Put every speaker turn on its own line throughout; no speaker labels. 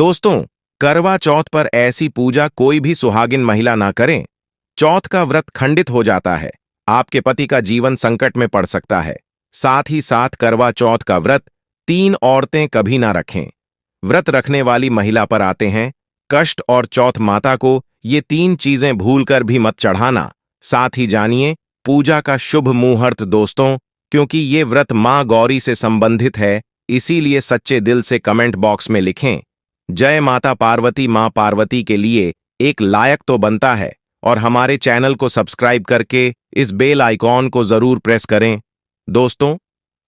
दोस्तों, करवा चौथ पर ऐसी पूजा कोई भी सुहागिन महिला ना करें। चौथ का व्रत खंडित हो जाता है, आपके पति का जीवन संकट में पड़ सकता है। साथ ही साथ करवा चौथ का व्रत 3 औरतें कभी ना रखें। व्रत रखने वाली महिला पर आते हैं कष्ट और चौथ माता को ये 3 चीजें भूलकर भी मत चढ़ाना। साथ ही जानिए पूजा का शुभ मुहूर्त दोस्तों, क्योंकि ये व्रत मां गौरी से संबंधित है, इसीलिए सच्चे दिल से कमेंट बॉक्स में लिखें जय माता पार्वती। मां पार्वती के लिए एक लायक तो बनता है, और हमारे चैनल को सब्सक्राइब करके इस बेल आइकॉन को जरूर प्रेस करें। दोस्तों,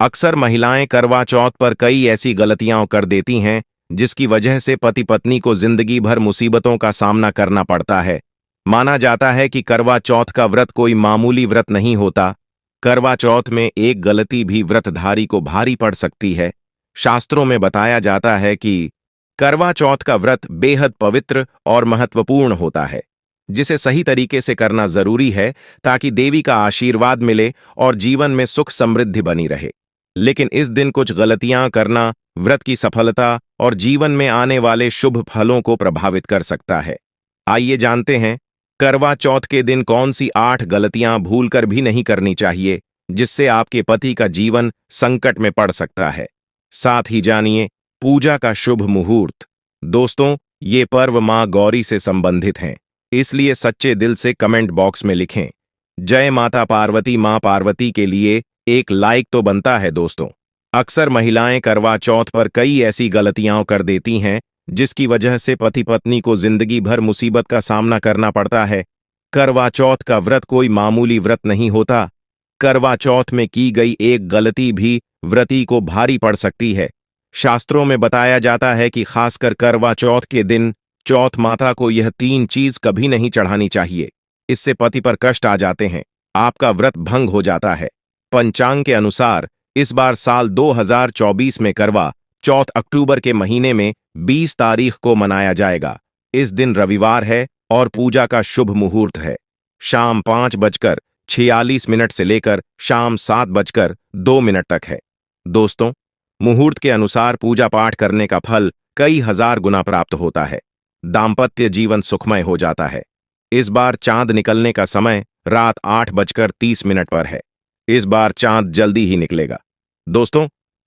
अक्सर महिलाएं करवा चौथ पर कई ऐसी गलतियां कर देती हैं जिसकी वजह से पति पत्नी को जिंदगी भर मुसीबतों का सामना करना पड़ता है। माना जाता है कि करवा चौथ का व्रत कोई मामूली व्रत नहीं होता। करवा चौथ में एक गलती भी व्रतधारी को भारी पड़ सकती है। शास्त्रों में बताया जाता है कि करवा चौथ का व्रत बेहद पवित्र और महत्वपूर्ण होता है, जिसे सही तरीके से करना जरूरी है ताकि देवी का आशीर्वाद मिले और जीवन में सुख समृद्धि बनी रहे। लेकिन इस दिन कुछ गलतियां करना व्रत की सफलता और जीवन में आने वाले शुभ फलों को प्रभावित कर सकता है। आइए जानते हैं करवा चौथ के दिन कौन सी 8 गलतियां भूलकर भी नहीं करनी चाहिए, जिससे आपके पति का जीवन संकट में पड़ सकता है। साथ ही जानिए पूजा का शुभ मुहूर्त। दोस्तों, ये पर्व मां गौरी से संबंधित हैं, इसलिए सच्चे दिल से कमेंट बॉक्स में लिखें जय माता पार्वती। मां पार्वती के लिए एक लाइक तो बनता है। दोस्तों, अक्सर महिलाएं करवा चौथ पर कई ऐसी गलतियां कर देती हैं जिसकी वजह से पति पत्नी को जिंदगी भर मुसीबत का सामना करना पड़ता है। करवा चौथ का व्रत कोई मामूली व्रत नहीं होता। करवा चौथ में की गई एक गलती भी व्रती को भारी पड़ सकती है। शास्त्रों में बताया जाता है कि खासकर करवा चौथ के दिन चौथ माता को यह 3 चीज कभी नहीं चढ़ानी चाहिए। इससे पति पर कष्ट आ जाते हैं, आपका व्रत भंग हो जाता है। पंचांग के अनुसार इस बार साल 2024 में करवा चौथ अक्टूबर के महीने में 20 तारीख को मनाया जाएगा। इस दिन रविवार है और पूजा का शुभ मुहूर्त है शाम 5:46 से लेकर शाम 7:02 तक है। दोस्तों, मुहूर्त के अनुसार पूजा पाठ करने का फल कई हजार गुना प्राप्त होता है। दाम्पत्य जीवन सुखमय हो जाता है। इस बार चांद निकलने का समय रात 8:30 पर है। इस बार चांद जल्दी ही निकलेगा। दोस्तों,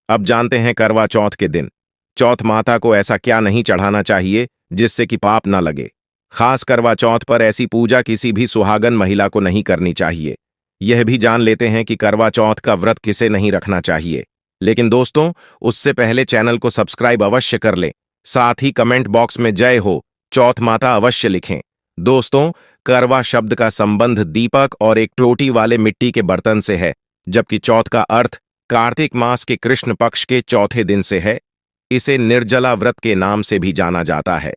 अब जानते हैं करवा चौथ के दिन चौथ माता को ऐसा क्या नहीं चढ़ाना चाहिए जिससे कि पाप न लगे। खास करवा चौथ पर ऐसी पूजा किसी भी सुहागन महिला को नहीं करनी चाहिए। यह भी जान लेते हैं कि करवा चौथ का व्रत किसे नहीं रखना चाहिए। लेकिन दोस्तों, उससे पहले चैनल को सब्सक्राइब अवश्य कर लें। साथ ही कमेंट बॉक्स में जय हो चौथ माता अवश्य लिखें। दोस्तों, करवा शब्द का संबंध दीपक और एक टोटी वाले मिट्टी के बर्तन से है, जबकि चौथ का अर्थ कार्तिक मास के कृष्ण पक्ष के चौथे दिन से है। इसे निर्जला व्रत के नाम से भी जाना जाता है।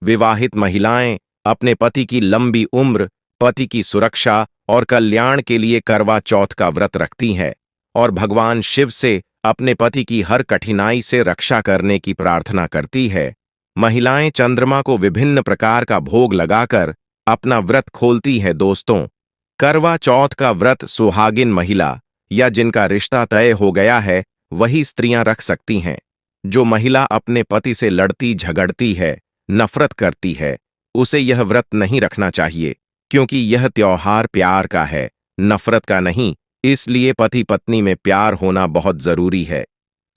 विवाहित महिलाएं अपने पति की लंबी उम्र, पति की सुरक्षा और कल्याण के लिए करवा चौथ का व्रत रखती हैं और भगवान शिव से अपने पति की हर कठिनाई से रक्षा करने की प्रार्थना करती है। महिलाएं चंद्रमा को विभिन्न प्रकार का भोग लगाकर अपना व्रत खोलती है। दोस्तों, करवा चौथ का व्रत सुहागिन महिला या जिनका रिश्ता तय हो गया है वही स्त्रियां रख सकती हैं। जो महिला अपने पति से लड़ती झगड़ती है, नफरत करती है, उसे यह व्रत नहीं रखना चाहिए, क्योंकि यह त्योहार प्यार का है, नफरत का नहीं। इसलिए पति पत्नी में प्यार होना बहुत जरूरी है।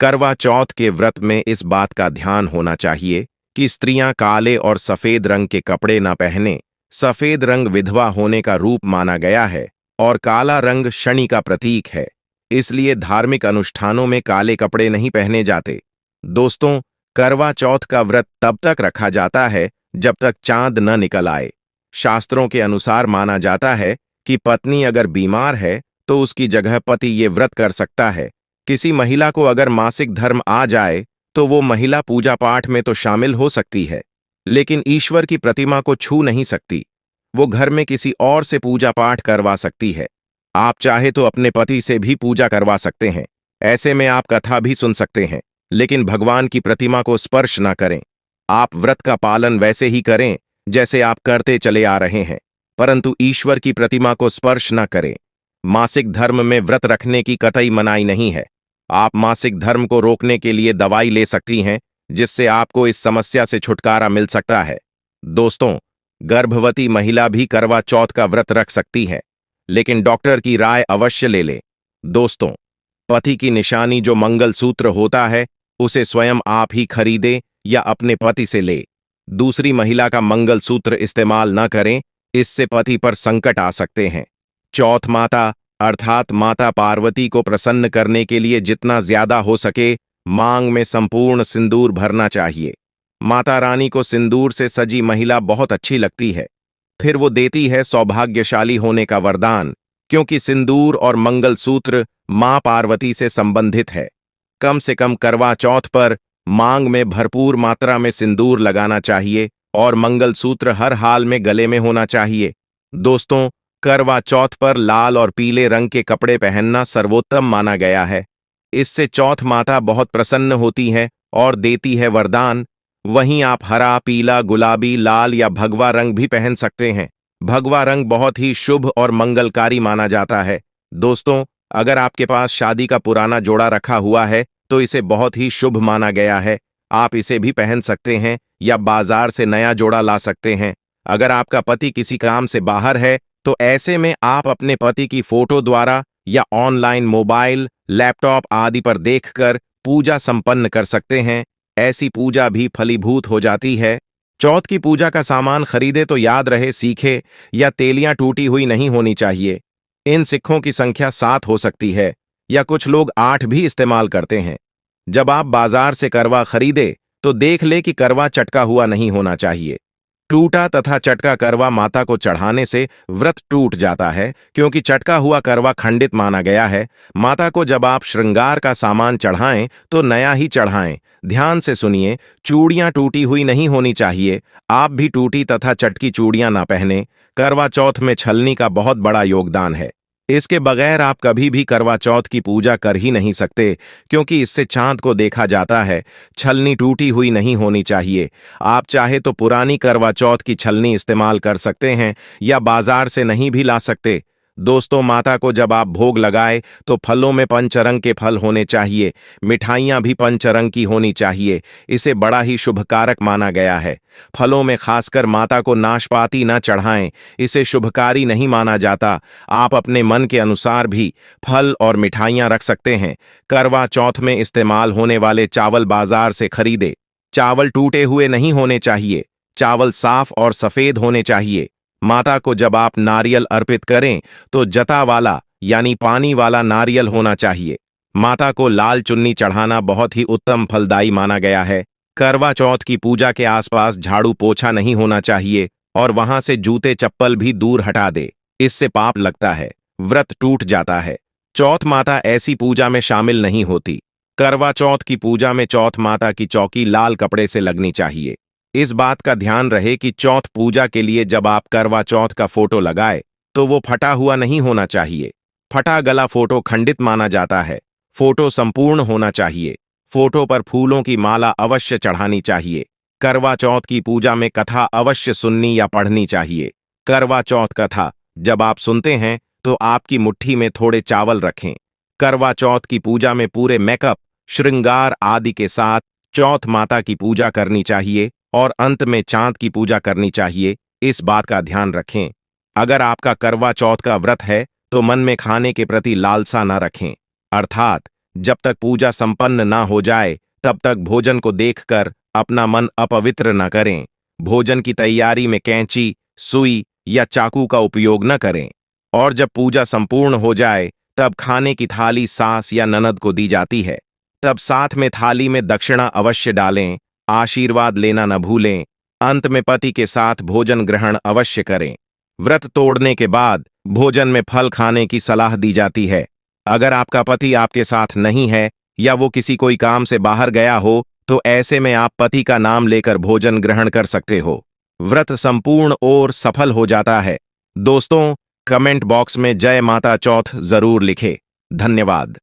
करवा चौथ के व्रत में इस बात का ध्यान होना चाहिए कि स्त्रियां काले और सफेद रंग के कपड़े न पहने। सफेद रंग विधवा होने का रूप माना गया है और काला रंग शनि का प्रतीक है, इसलिए धार्मिक अनुष्ठानों में काले कपड़े नहीं पहने जाते। दोस्तों, करवा चौथ का व्रत तब तक रखा जाता है जब तक चांद न निकल आए। शास्त्रों के अनुसार माना जाता है कि पत्नी अगर बीमार है तो उसकी जगह पति ये व्रत कर सकता है। किसी महिला को अगर मासिक धर्म आ जाए तो वो महिला पूजा पाठ में तो शामिल हो सकती है, लेकिन ईश्वर की प्रतिमा को छू नहीं सकती। वो घर में किसी और से पूजा पाठ करवा सकती है। आप चाहे तो अपने पति से भी पूजा करवा सकते हैं। ऐसे में आप कथा भी सुन सकते हैं, लेकिन भगवान की प्रतिमा को स्पर्श ना करें। आप व्रत का पालन वैसे ही करें जैसे आप करते चले आ रहे हैं, परंतु ईश्वर की प्रतिमा को स्पर्श न करें। मासिक धर्म में व्रत रखने की कतई मनाही नहीं है। आप मासिक धर्म को रोकने के लिए दवाई ले सकती हैं, जिससे आपको इस समस्या से छुटकारा मिल सकता है। दोस्तों, गर्भवती महिला भी करवा चौथ का व्रत रख सकती है, लेकिन डॉक्टर की राय अवश्य ले ले। दोस्तों, पति की निशानी जो मंगलसूत्र होता है, उसे स्वयं आप ही खरीदे या अपने पति से ले। दूसरी महिला का मंगलसूत्र इस्तेमाल न करें, इससे पति पर संकट आ सकते हैं। चौथ माता अर्थात माता पार्वती को प्रसन्न करने के लिए जितना ज्यादा हो सके मांग में संपूर्ण सिंदूर भरना चाहिए। माता रानी को सिंदूर से सजी महिला बहुत अच्छी लगती है। फिर वो देती है सौभाग्यशाली होने का वरदान, क्योंकि सिंदूर और मंगलसूत्र मां पार्वती से संबंधित है। कम से कम करवा चौथ पर मांग में भरपूर मात्रा में सिंदूर लगाना चाहिए और मंगलसूत्र हर हाल में गले में होना चाहिए। दोस्तों, करवा चौथ पर लाल और पीले रंग के कपड़े पहनना सर्वोत्तम माना गया है। इससे चौथ माता बहुत प्रसन्न होती है और देती है वरदान। वहीं आप हरा, पीला, गुलाबी, लाल या भगवा रंग भी पहन सकते हैं। भगवा रंग बहुत ही शुभ और मंगलकारी माना जाता है। दोस्तों, अगर आपके पास शादी का पुराना जोड़ा रखा हुआ है तो इसे बहुत ही शुभ माना गया है। आप इसे भी पहन सकते हैं या बाजार से नया जोड़ा ला सकते हैं। अगर आपका पति किसी काम से बाहर है तो ऐसे में आप अपने पति की फोटो द्वारा या ऑनलाइन मोबाइल, लैपटॉप आदि पर देखकर पूजा संपन्न कर सकते हैं। ऐसी पूजा भी फलीभूत हो जाती है। चौथ की पूजा का सामान खरीदे तो याद रहे सीखे या तेलियां टूटी हुई नहीं होनी चाहिए। इन सिक्कों की संख्या 7 हो सकती है या कुछ लोग 8 भी इस्तेमाल करते हैं। जब आप बाजार से करवा खरीदे तो देख ले कि करवा चटका हुआ नहीं होना चाहिए। टूटा तथा चटका करवा माता को चढ़ाने से व्रत टूट जाता है, क्योंकि चटका हुआ करवा खंडित माना गया है। माता को जब आप श्रृंगार का सामान चढ़ाएं तो नया ही चढ़ाएं। ध्यान से सुनिए, चूड़ियां टूटी हुई नहीं होनी चाहिए। आप भी टूटी तथा चटकी चूड़ियां ना पहने। करवा चौथ में छलनी का बहुत बड़ा योगदान है। इसके बगैर आप कभी भी करवा चौथ की पूजा कर ही नहीं सकते, क्योंकि इससे चांद को देखा जाता है। छलनी टूटी हुई नहीं होनी चाहिए। आप चाहे तो पुरानी करवा चौथ की छलनी इस्तेमाल कर सकते हैं या बाजार से नहीं भी ला सकते। दोस्तों, माता को जब आप भोग लगाए तो फलों में पंचरंग के फल होने चाहिए। मिठाइयां भी पंचरंग की होनी चाहिए। इसे बड़ा ही शुभकारक माना गया है। फलों में खासकर माता को नाशपाती न चढ़ाएं, इसे शुभकारी नहीं माना जाता। आप अपने मन के अनुसार भी फल और मिठाइयां रख सकते हैं। करवा चौथ में इस्तेमाल होने वाले चावल बाजार से खरीदे। चावल टूटे हुए नहीं होने चाहिए। चावल साफ और सफेद होने चाहिए। माता को जब आप नारियल अर्पित करें तो जता वाला यानी पानी वाला नारियल होना चाहिए। माता को लाल चुन्नी चढ़ाना बहुत ही उत्तम फलदायी माना गया है। करवा चौथ की पूजा के आसपास झाड़ू पोछा नहीं होना चाहिए और वहां से जूते चप्पल भी दूर हटा दे। इससे पाप लगता है, व्रत टूट जाता है। चौथ माता ऐसी पूजा में शामिल नहीं होती। करवा चौथ की पूजा में चौथ माता की चौकी लाल कपड़े से लगनी चाहिए। इस बात का ध्यान रहे कि चौथ पूजा के लिए जब आप करवा चौथ का फोटो लगाए तो वो फटा हुआ नहीं होना चाहिए। फटा गला फोटो खंडित माना जाता है। फोटो संपूर्ण होना चाहिए। फोटो पर फूलों की माला अवश्य चढ़ानी चाहिए। करवा चौथ की पूजा में कथा अवश्य सुननी या पढ़नी चाहिए। करवा चौथ कथा जब आप सुनते हैं तो आपकी मुट्ठी में थोड़े चावल रखें। करवा चौथ की पूजा में पूरे मेकअप, श्रृंगार आदि के साथ चौथ माता की पूजा करनी चाहिए और अंत में चांद की पूजा करनी चाहिए। इस बात का ध्यान रखें। अगर आपका करवा चौथ का व्रत है तो मन में खाने के प्रति लालसा न रखें, अर्थात जब तक पूजा संपन्न ना हो जाए तब तक भोजन को देखकर अपना मन अपवित्र न करें। भोजन की तैयारी में कैंची, सुई या चाकू का उपयोग न करें। और जब पूजा संपूर्ण हो जाए तब खाने की थाली सास या ननद को दी जाती है। तब साथ में थाली में दक्षिणा अवश्य डालें। आशीर्वाद लेना न भूलें। अंत में पति के साथ भोजन ग्रहण अवश्य करें। व्रत तोड़ने के बाद भोजन में फल खाने की सलाह दी जाती है। अगर आपका पति आपके साथ नहीं है या वो किसी कोई काम से बाहर गया हो तो ऐसे में आप पति का नाम लेकर भोजन ग्रहण कर सकते हो। व्रत संपूर्ण और सफल हो जाता है। दोस्तों, कमेंट बॉक्स में जय माता चौथ जरूर लिखें। धन्यवाद।